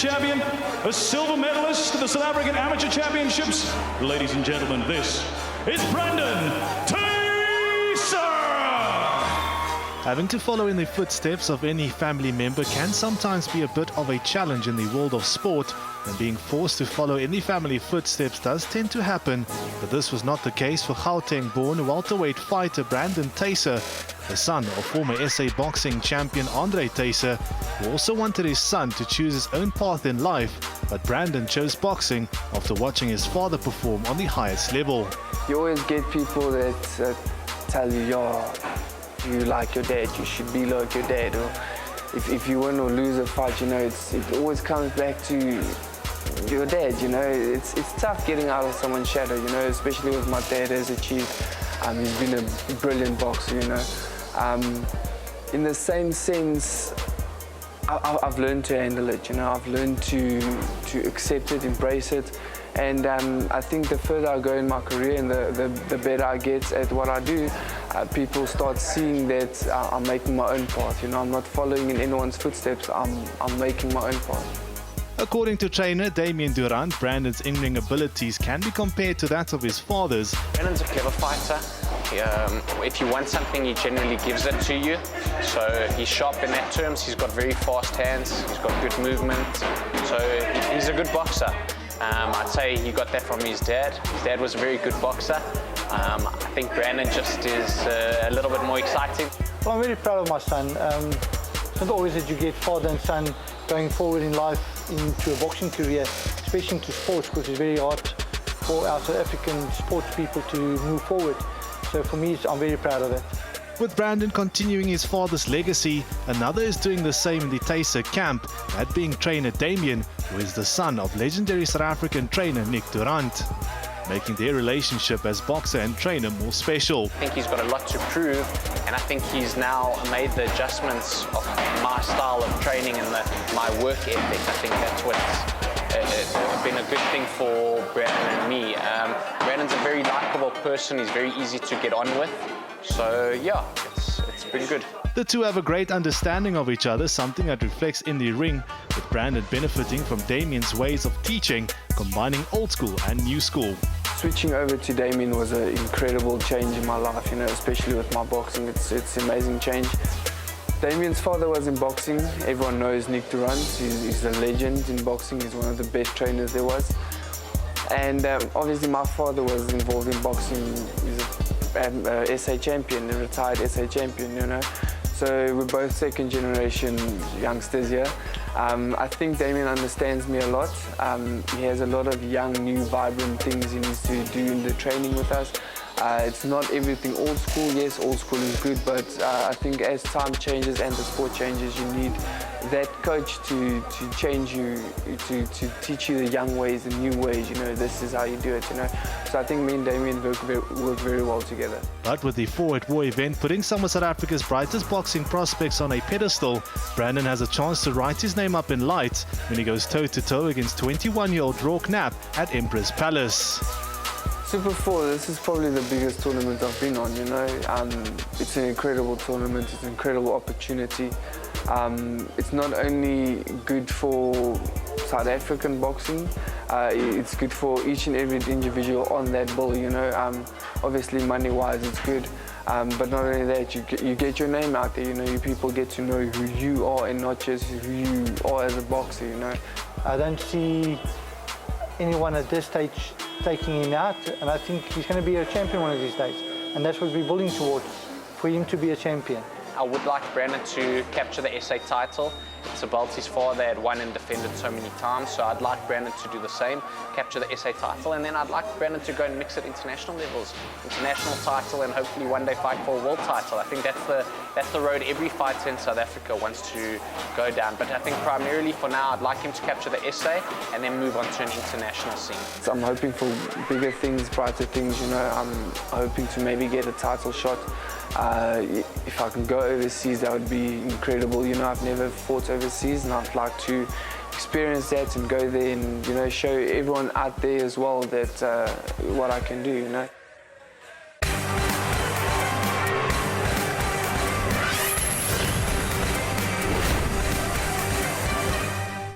champion, a silver medalist at the South African Amateur Championships. Ladies and gentlemen, this is Brandon Thysse! Having to follow in the footsteps of any family member can sometimes be a bit of a challenge in the world of sport, and being forced to follow any family footsteps does tend to happen, but this was not the case for Gauteng-born welterweight fighter Brandon Thysse, the son of former SA boxing champion Andre Thysse, who also wanted his son to choose his own path in life, but Brandon chose boxing after watching his father perform on the highest level. You always get people that tell you, "Yo, you like your dad, you should be like your dad," or if you win or lose a fight, you know, it always comes back to your dad, you know. It's tough getting out of someone's shadow, you know, especially with my dad as achieved. He's been a brilliant boxer, you know. In the same sense, I've learned to handle it, you know. I've learned to accept it, embrace it, and I think the further I go in my career and the better I get at what I do, people start seeing that I'm making my own path, you know. I'm not following in anyone's footsteps, I'm making my own path. According to trainer Damien Durant, Brandon's in-ring abilities can be compared to that of his father's. Brandon's a clever fighter. If you want something, he generally gives it to you. So he's sharp in that terms. He's got very fast hands. He's got good movement. So he's a good boxer. I'd say he got that from his dad. His dad was a very good boxer. I think Brandon just is a little bit more exciting. Well, I'm very proud of my son. It's not always that you get father and son going forward in life into a boxing career, especially into sports, because it's very hard for our South African sports people to move forward. So for me, I'm very proud of it. With Brandon continuing his father's legacy, another is doing the same in the Thysse camp, that being trainer Damien, who is the son of legendary South African trainer Nick Durant, making their relationship as boxer and trainer more special. I think he's got a lot to prove, and I think he's now made the adjustments of my style of training and my work ethic. I think that's what's been a good thing for Brandon and me. Brandon's a very likable person. He's very easy to get on with. So yeah, it's been good. The two have a great understanding of each other, something that reflects in the ring, with Brandon benefiting from Damien's ways of teaching, combining old school and new school. Switching over to Damien was an incredible change in my life, you know, especially with my boxing. It's an amazing change. Damien's father was in boxing. Everyone knows Nick Durant. He's a legend in boxing. He's one of the best trainers there was. And obviously my father was involved in boxing. He's a SA champion, a retired SA champion, you know. So we're both second generation youngsters here. I think Damien understands me a lot. He has a lot of young, new, vibrant things he needs to do in the training with us. It's not everything old school. Yes, old school is good, but I think as time changes and the sport changes, you need that coach to change you, to teach you the young ways, the new ways, you know, this is how you do it, you know. So I think me and Damien work very well together. But with the 4-at-War event putting some of South Africa's brightest boxing prospects on a pedestal, Brandon has a chance to write his name up in lights when he goes toe-to-toe against 21-year-old Rourke Knapp at Empress Palace. Super 4, this is probably the biggest tournament I've been on, you know. It's an incredible tournament, it's an incredible opportunity. It's not only good for South African boxing, it's good for each and every individual on that bill, you know. Obviously money-wise it's good, but not only that, you get your name out there, you know. You people get to know who you are and not just who you are as a boxer, you know. I don't see anyone at this stage taking him out, and I think he's going to be a champion one of these days, and that's what we're building towards, for him to be a champion. I would like Brandon to capture the SA title. It's a belt his father had won and defended so many times, so I'd like Brandon to do the same, capture the SA title, and then I'd like Brandon to go and mix at international levels, international title, and hopefully one day fight for a world title. I think that's the road every fighter in South Africa wants to go down, but I think primarily for now I'd like him to capture the SA and then move on to an international scene. So I'm hoping for bigger things, brighter things, you know. I'm hoping to maybe get a title shot. If I can go overseas, that would be incredible. You know, I've never fought overseas, and I'd like to experience that and go there and, you know, show everyone out there as well that what I can do, you know.